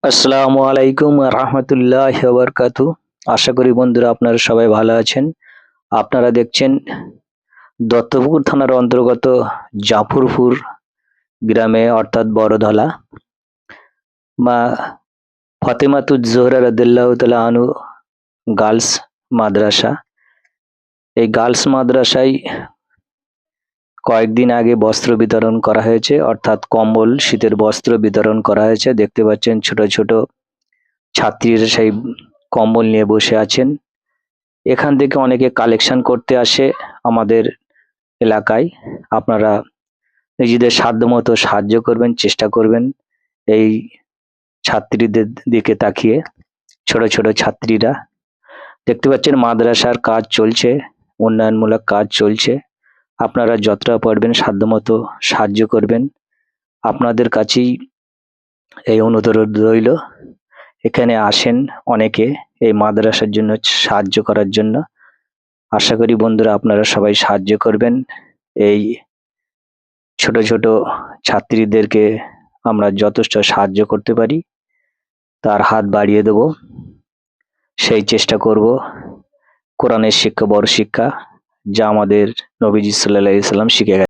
আসসালামু আলাইকুম রহমতুল্লাহ বারকাতু। আশা করি বন্ধুরা আপনারা সবাই ভালো আছেন। আপনারা দেখছেন দত্তপুকুর থানার অন্তর্গত জাফরপুর গ্রামে অর্থাৎ বড়ধলা মা ফাতেমাতুজ জোহরা রাদিয়াল্লাহু তাআলা আনহু গার্লস মাদ্রাসা। এই গার্লস মাদ্রাসায় কয়েকদিন আগে বস্ত্র বিতরণ করা হয়েছে, অর্থাৎ কম্বল শীতের বস্ত্র বিতরণ করা হয়েছে। দেখতে পাচ্ছেন ছোট ছোট ছাত্রীরা সেই কম্বল নিয়ে বসে আছেন। এখান থেকে অনেকে কালেকশন করতে আসে আমাদের এলাকায়। আপনারা নিজেদের সাধ্যমতো সাহায্য করবেন, চেষ্টা করবেন এই ছাত্রীদের দিকে তাকিয়ে। ছোট ছোট ছাত্রীরা দেখতে পাচ্ছেন মাদ্রাসার কাজ চলছে, উন্নয়নমূলক কাজ চলছে। আপনারা যতটা পারবেন সাধ্যমতো সাহায্য করবেন। আপনাদের কাছেই এই অনুরোধ রইল, এখানে আসেন অনেকে এই মাদ্রাসার জন্য সাহায্য করার জন্য। আশা করি বন্ধুরা আপনারা সবাই সাহায্য করবেন। এই ছোট ছোট ছাত্রীদেরকে আমরা যথেষ্ট সাহায্য করতে পারি তার হাত বাড়িয়ে দেব, সেই চেষ্টা করব। কোরআনের শিক্ষা বড় শিক্ষা, যা আমাদের নবীজি সাল্লাল্লাহু আলাইহি ওয়াসাল্লাম শিখে গেছেন।